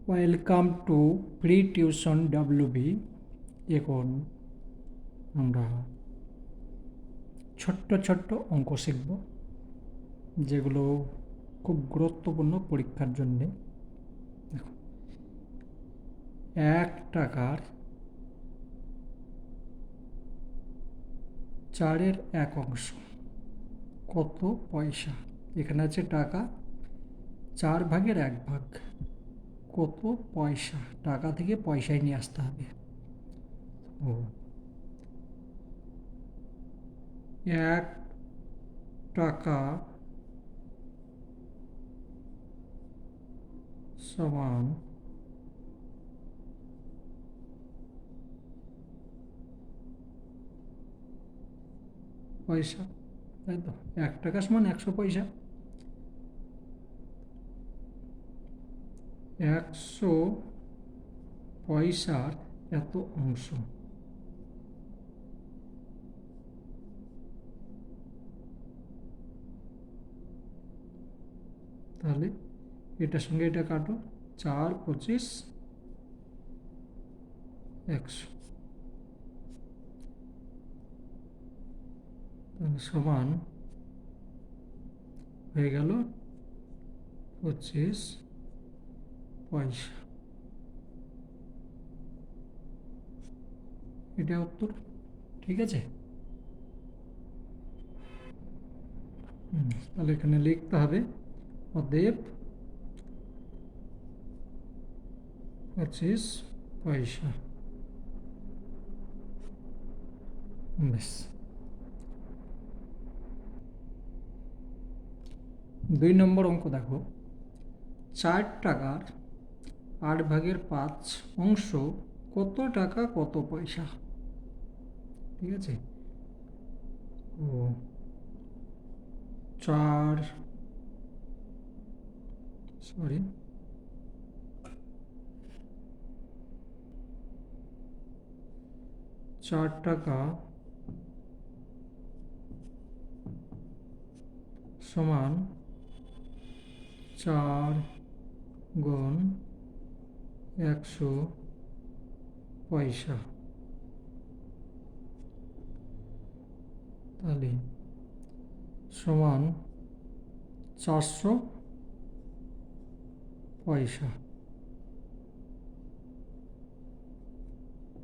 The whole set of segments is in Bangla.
Welcome to free tuition WB। এখন আমরা ছোট্ট ছোট্ট অঙ্ক শিখব, যেগুলো খুব গুরুত্বপূর্ণ পরীক্ষার জন্যে। দেখো, 1 টাকার 4-এর 1 অংশ কত পয়সা? এখানে আছে টাকা, 4 ভাগের 1 ভাগ কত পয়সা? টাকা থেকে পয়সায় নিয়ে আসতে হবে। ও 1 টাকা সমান পয়সা, তাই তো? 1 টাকা সমান 100 পয়সা। 100 পয়সার এত অংশ, তাহলে এটার সঙ্গে এটা কাটো, 4, 25, 100, তাহলে সমান হয়ে গেল 25 পয়সা। এটা উত্তর, ঠিক আছে? তাহলে এখানে লিখতে হবে অতএব 25 পয়সা। বেশ, 2 নম্বর অঙ্ক দেখো, 4 টাকার 8 ভাগের 5 অংশ কত টাকা কত পয়সা? ঠিক আছে, ও 4 টাকা সমান 4 গুণ 100 পয়সা। তাহলে সমান 400 পয়সা।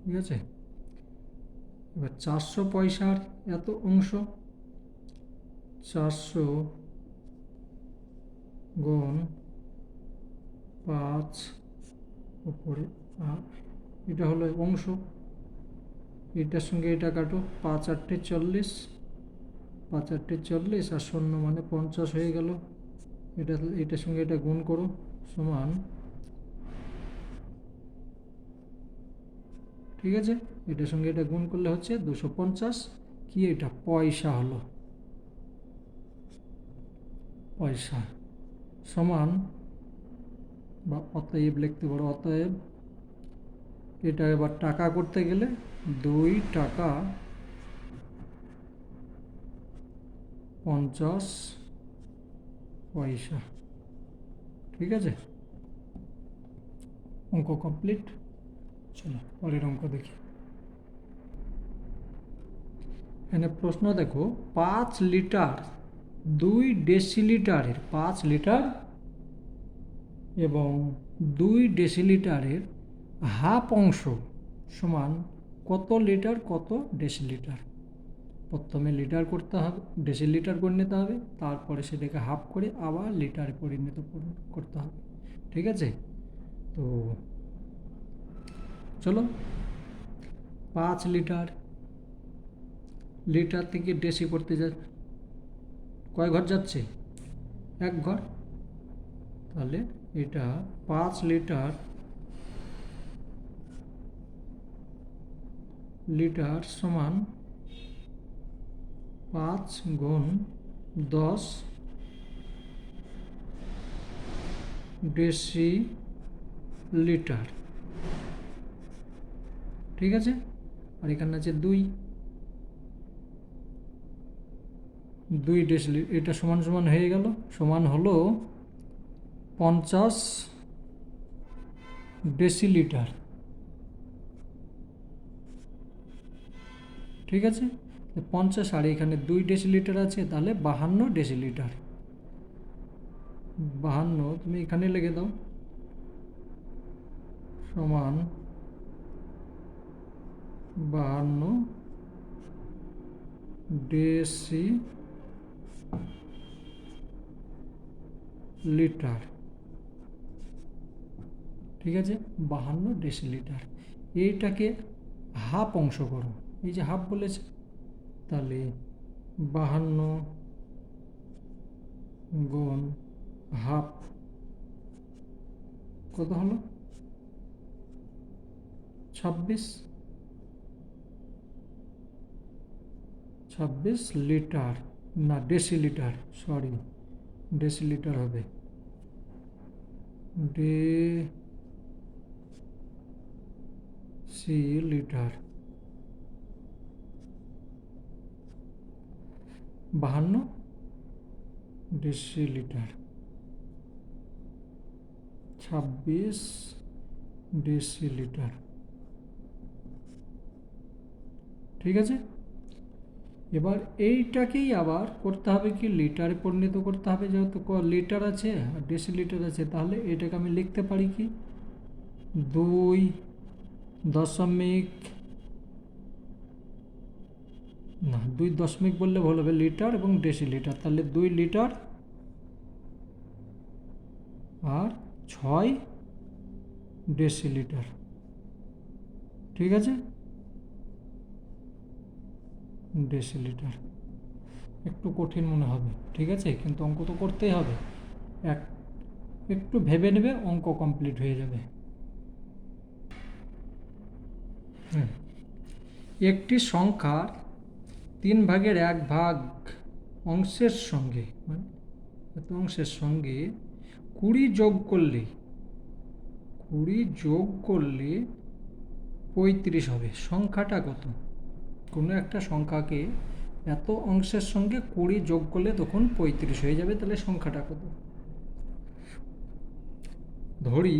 ঠিক আছে, এবার 400 পয়সার এত অংশ, 400 গুণ 5 উপরে 8, এটা হলো অংশ। এটার সঙ্গে এটা কাটো, 5 8 40, 5 8 40 আর 0 মানে 50 হয়ে গেল। এটার সঙ্গে এটা গুণ করো, সমান, ঠিক আছে, এটার সঙ্গে এটা গুণ করলে হচ্ছে 250। কি এটা? পয়সা হলো, পয়সা। সমান বা অতএব লিখতে পারো, অতএব এটা এবার টাকা করতে গেলে 2 টাকা 50 পয়সা। ঠিক আছে, অঙ্ক কমপ্লিট। চলো পরের অঙ্ক দেখি। এখানে প্রশ্ন দেখো, 5 লিটার 2 ডেসিলিটারের 5 লিটার এবং 2 ডেসিলিটারের হাফ অংশ সমান কত লিটার কত ডেসিলিটার? প্রথমে লিটার করতে হবে, ডেসিলিটার করে নিতে হবে, তারপরে সেটাকে হাফ করে আবার লিটারে পরিণত করতে হবে। ঠিক আছে, তো চলো, 5 লিটার, লিটার থেকে ডেসি করতে কয় ঘর যাচ্ছে? 1 ঘর। তাহলে এটা 5 লিটার সমান 5 গুণ 10 ডেসিলিটার। ঠিক আছে, আর এখানে আছে 2 ডেসিলিটার, এটা সমান সমান হয়ে গেল, সমান হলো 50 ডেসিলিটার। ঠিক আছে, 50 আর এখানে 2 ডেসিলিটার আছে, তাহলে 52 ডেসিলিটার। 52 তুমি এখানে লিখে দাও, সমান 52 ডেসিলিটার। ঠিক আছে, 52 ডেসিলিটার। এইটাকে হাফ অংশ করো, এই যে হাফ বলেছে, তাহলে 52 গুণ হাফ কত হলো? 26 লিটার, না ডেসিলিটার, সরি ডেসিলিটার হবে, ডেসিলিটার। 52 decilitre, 26 decilitre. ঠিক আছে, এবার এইটাকেই আবার করতে হবে কি, লিটারে পরিণত করতে হবে, যেহেতু লিটার আছে আর ডেসিলিটার আছে, তাহলে এটাকে আমি লিখতে পারি কি 2 বললে ভালো হবে, লিটার এবং ডেসিলিটার, তাহলে 2 লিটার আর 6 ডেসিলিটার। ঠিক আছে, ডেসিলিটার একটু কঠিন মনে হবে, ঠিক আছে, কিন্তু অঙ্ক তো করতেই হবে, একটু ভেবে নেবে, অঙ্ক কমপ্লিট হয়ে যাবে। একটি সংখ্যার 3/1 অংশের সঙ্গে, মানে এত অংশের সঙ্গে 20 যোগ করলে 35 হবে। সংখ্যাটা কত? কোনো একটা সংখ্যাকে এত অংশের সঙ্গে 20 যোগ করলে তখন 35 হয়ে যাবে, তাহলে সংখ্যাটা কত? ধরি,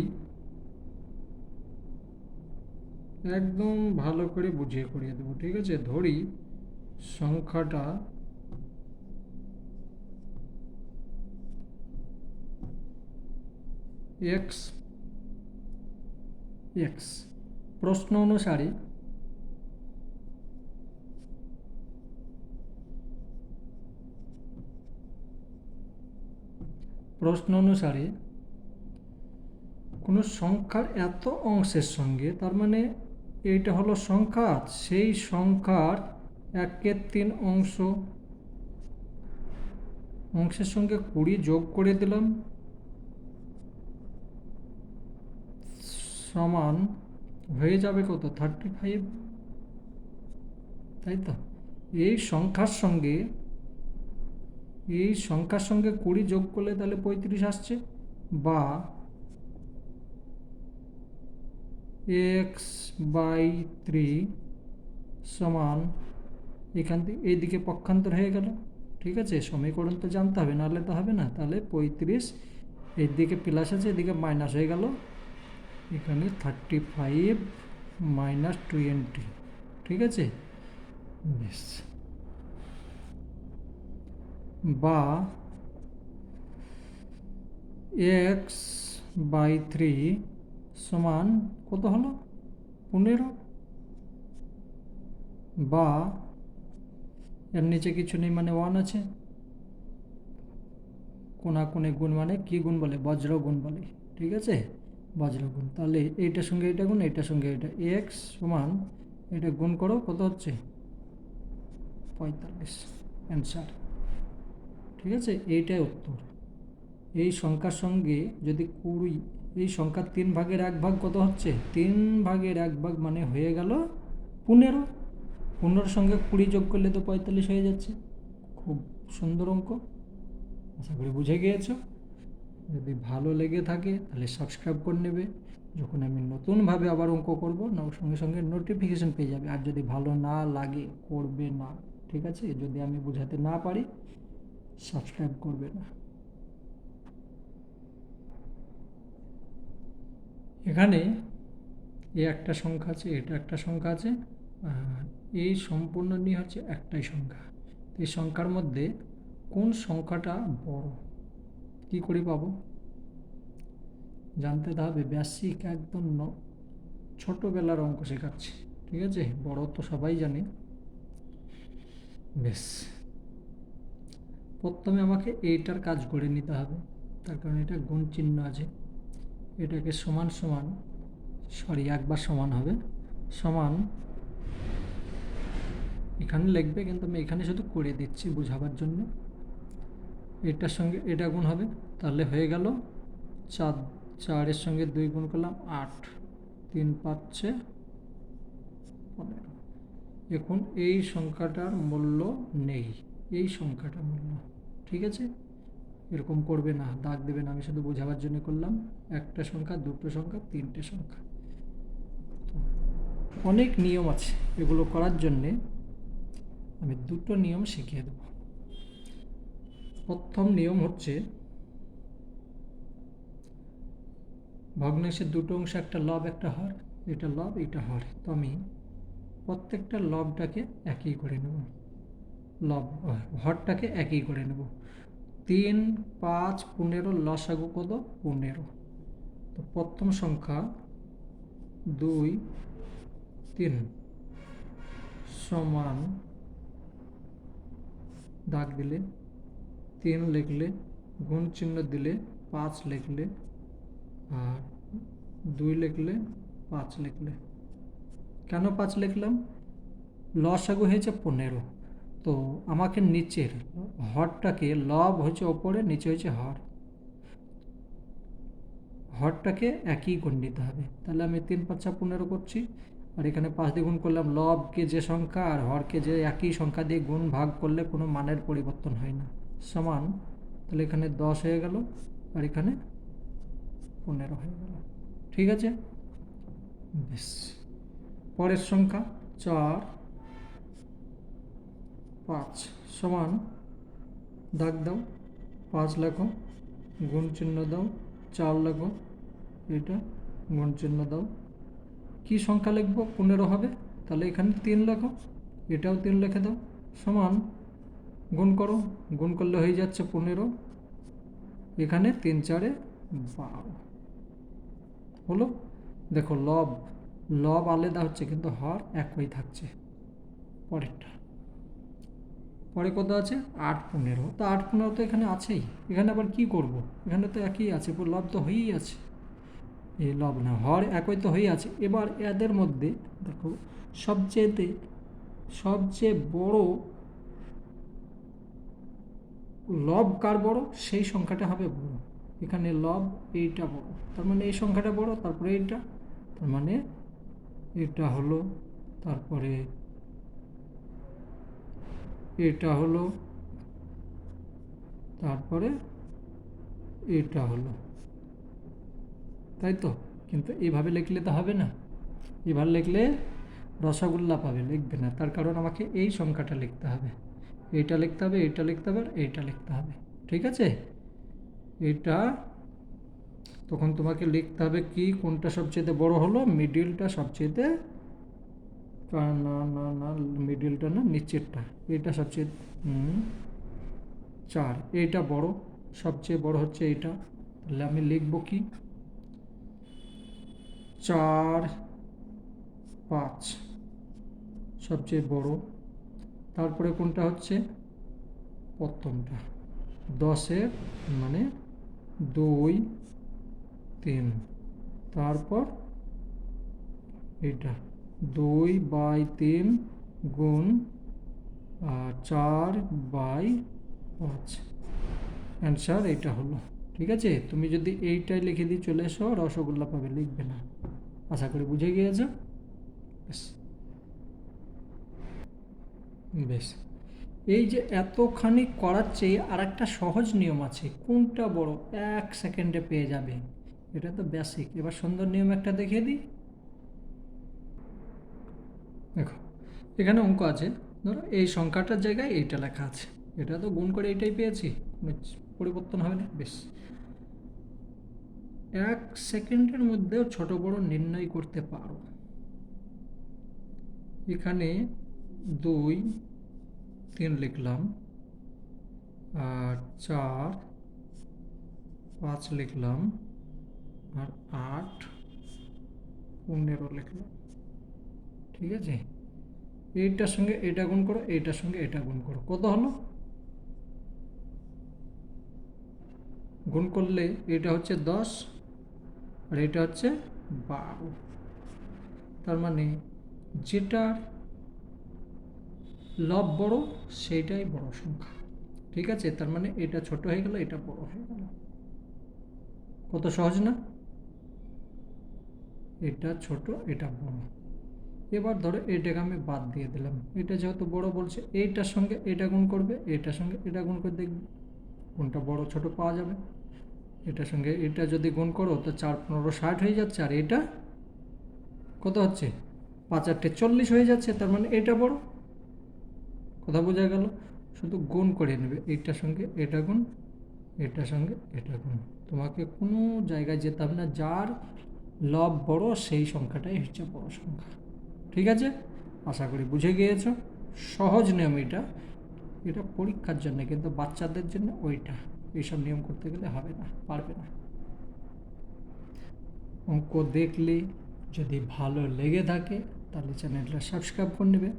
একদম ভালো করে বুঝিয়ে করিয়ে দেবো, ঠিক আছে, ধরি সংখ্যাটা x। প্রশ্ন অনুসারে কোনো সংখ্যার এত অংশের সঙ্গে, তার মানে এইটা হলো সংখ্যা, সেই সংখ্যার 1/3 অংশের সঙ্গে 20 যোগ করে দিলাম, সমান হয়ে যাবে কত? 35। তাই তো, এই সংখ্যার সঙ্গে 20 যোগ করলে তাহলে 35 আসছে, বা x/3 সমান, এখান থেকে এইদিকে পক্ষান্তর হয়ে গেল। ঠিক আছে, সমীকরণ তো জানতে হবে, নাহলে তো হবে না। তাহলে 35 এইদিকে প্লাস আছে, এদিকে মাইনাস হয়ে গেল, এখানে 35 - 20। ঠিক আছে, বেশ, বা x/3 সমান কত হলো? 15, বা এর নিচে কিছু নেই, মানে 1 আছে, কোণে গুণ, মানে কি গুণ বলে? বজ্র গুণ বলে। ঠিক আছে, বজ্র গুণ। তাহলে এইটার সঙ্গে এটা গুণ, এইটার সঙ্গে এটা, x সমান এটা গুণ করো, কত হচ্ছে? 45 অ্যান্সার। ঠিক আছে, এইটাই উত্তর। এই সংখ্যার সঙ্গে যদি 20, এই সংখ্যার 3/1 কত হচ্ছে? 3/1 মানে হয়ে গেল 15। 15 সঙ্গে 20 যোগ করলে তো 45 হয়ে যাচ্ছে। খুব সুন্দর অঙ্ক, আশা করি বুঝে গিয়েছো। যদি ভালো লেগে থাকে তাহলে সাবস্ক্রাইব করে নেবে, যখন আমি নতুনভাবে আবার অঙ্ক করব সঙ্গে সঙ্গে নোটিফিকেশান পেয়ে যাবে। আর যদি ভালো না লাগে করবে না, ঠিক আছে, যদি আমি বোঝাতে না পারি সাবস্ক্রাইব করবে না। এখানে এই একটা সংখ্যা আছে, এটা একটা সংখ্যা আছে, আর এই সম্পূর্ণ নিয়ে হচ্ছে একটাই সংখ্যা। এই সংখ্যার মধ্যে কোন সংখ্যাটা বড় কি করে পাবো? জানতে হবে, বেসিক একদম ছোটবেলার অঙ্ক শেখাচ্ছি, ঠিক আছে? বড় তো সবাই জানে। বেশ, প্রথমে আমাকে এইটার কাজ করে নিতে হবে, তার কারণ এটা গুণ চিহ্ন আছে। এটাকে সমান সমান, সরি একবার সমান হবে, সমান এখানে লিখবে, কিন্তু আমি এখানে শুধু করে দিচ্ছি বোঝাবার জন্য। এটার সঙ্গে এটা গুণ হবে, তাহলে হয়ে গেল 4, 4-এর সঙ্গে 2 গুণ করলাম 8, 3 5 15। এখন এই সংখ্যাটার মূল্য নেই, এই সংখ্যাটার মূল্য, ঠিক আছে? এরকম করবে না, দাগ দেবে না, আমি শুধু বোঝাবার জন্য করলাম। একটা সংখ্যা, দুটো সংখ্যা, তিনটে সংখ্যা। অনেক নিয়ম আছে, এগুলো করার জন্যে আমি দুটো নিয়ম শিখিয়ে দেব। প্রথম নিয়ম হচ্ছে, ভগ্নাংশের দুটো অংশ, একটা লব একটা হর, এটা লব এটা হর, তো আমি প্রত্যেকটা লবটাকে একই করে নেব, লব হরটাকে একই করে নেব। 3, 5, 15, লসাগু কত? 15। তো প্রথম সংখ্যা 2, 3 সমান, দাগ দিলে 3 লিখলে, গুণ চিহ্ন দিলে 5 লিখলে, আর 2 লিখলে, 5 লিখলে। কেন 5 লিখলাম? লসাগু হয়েছে 15, তো আমাকে নিচের হরটাকে, লব হচ্ছে ওপরে, নিচে হচ্ছে হর, হরটাকে একই গুণ নিতে হবে। তাহলে আমি 3 5 15 করছি, আর এখানে 5 দিয়ে গুণ করলাম। লবকে যে সংখ্যা আর হরকে যে একই সংখ্যা দিয়ে গুণ ভাগ করলে কোনো মানের পরিবর্তন হয় না, সমান। তাহলে এখানে 10 হয়ে গেল, আর এখানে 15 হয়ে গেল, ঠিক আছে? বেশ, পরের সংখ্যা 4, 5 সমান, দাগ দাও, 5 লেখো, গুণ চিহ্ন দাও, 4 লেখো, এটা গুণ চিহ্ন দাও। কি সংখ্যা লিখবো? 15 হবে, তাহলে এখানে 3 লেখো, এটাও 3 লিখে দাও, সমান, গুণ করো, গুণ করলে হয়ে যাচ্ছে 15, এখানে 3 4 12 হলো। দেখো, লব লব আলাদা হচ্ছে, কিন্তু হর একই থাকছে। পরেরটা, পরে কত আছে? 8 15, তো 8 15 তো এখানে আছেই, এখানে আবার কি করব? এখানে তো একই আছে, লব তো হয়েই আছে, এই লব না হর একই তো হয়ে আছে। এবার এদের মধ্যে দেখো, সবচেয়ে বড় লব কার বড়, সেই সংখ্যাটা হবে বড়। এখানে লব এইটা বড়, তার মানে এই সংখ্যাটা বড়, তারপরে এইটা, তার মানে এটা হলো, তারপরে এটা হলো, তারপরে এটা হলো, তাই তো? কিন্তু এইভাবে লিখলে তো হবে না, এভাবে লিখলে রসগোল্লা পাবে, লিখবে না, তার কারণ আমাকে এই সংখ্যাটা লিখতে হবে, এইটা লিখতে হবে, এইটা লিখতে হবে, আর এইটা লিখতে হবে, ঠিক আছে? এটা তখন তোমাকে লিখতে হবে কি, কোনটা সবচেয়ে বড় হলো, মিডিলটা সবচেয়ে, না না না, মিডিলটা না, নিচেরটা, এটা সবচেয়ে 4, এইটা বড়, সবচেয়ে বড় হচ্ছে এইটা, তাহলে আমি লিখব কি, 4, 5 সবচেয়ে বড়, তারপরে কোনটা হচ্ছে? প্রথমটা, 10-এর মানে 2, 3, তারপর এটা 2/3 গুণ 4/5, অ্যান্সার এটা হলো, ঠিক আছে? তুমি যদি এইটাই লিখে দিয়ে চলে এসো, রসগোল্লা পাবে, লিখবে না। আশা করি বুঝে গিয়েছো। বেশ বেশ, এই যে এতখানি করার চেয়ে আর একটা সহজ নিয়ম আছে, কোনটা বড় 1 সেকেন্ডে পেয়ে যাবে, এটা তো বেসিক। এবার সুন্দর নিয়ম একটা দেখিয়ে দিই। দেখো, এখানে অঙ্ক আছে, ধরো এই সংখ্যাটার জায়গায় এইটা লেখা আছে, এটা তো গুণ করে এইটাই পেয়েছি, পরিবর্তন হবে না। বেশ, 1 সেকেন্ডের মধ্যেও ছোট বড় নির্ণয় করতে পারো। এখানে 2 3 লিখলাম, আর 4 5 লিখলাম, আর 8 15 লিখলাম। ঠিক আছে, এইটার সঙ্গে এটা গুণ করো, এইটার সঙ্গে এটা গুণ করো, কত হলো? গুণ করলে এটা হচ্ছে 10 আর এটা হচ্ছে 12। তার মানে যেটার লব বড় সেইটাই বড় সংখ্যা। ঠিক আছে, তার মানে এটা ছোট হয়ে গেল, এটা বড় হয়ে গেল। কত সহজ না? এটা ছোট, এটা বড়। এবার ধরো এটাকে আমি বাদ দিয়ে দিলাম, এটা যেহেতু বড় বলছে, এইটার সঙ্গে এটা গুণ করবে, এটার সঙ্গে এটা গুণ করে দেখবে কোনটা বড় ছোট পাওয়া যাবে। এটার সঙ্গে এটা যদি গুণ করো তো 4 15 60 হয়ে যাচ্ছে, আর এটা কত হচ্ছে 5 8 40 হয়ে যাচ্ছে, তার মানে এটা বড়। কথা বোঝা গেল? শুধু গুণ করে নেবে, এইটার সঙ্গে এটা গুণ, এটার সঙ্গে এটা গুণ। তোমাকে কোনো জায়গায় যেতে হবে না, যার লব বড় সেই সংখ্যাটাই হচ্ছে বড় সংখ্যা। ঠিক আছে, আশা করি বুঝে গিয়েছো। সহজ নিয়ম এটা, এটা পরীক্ষার জন্য, কিন্তু বাচ্চাদের জন্য ওইটা, এইসব নিয়ম করতে গেলে হবে না, পারবে না। অঙ্ক দেখলে যদি ভালো লেগে থাকে তাহলে চ্যানেলটা সাবস্ক্রাইব করে নেবে।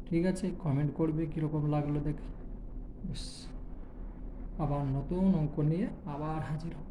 ঠিক আছে, কমেন্ট করবে কীরকম লাগলো দেখে। আবার নতুন অঙ্ক নিয়ে আবার হাজির হব।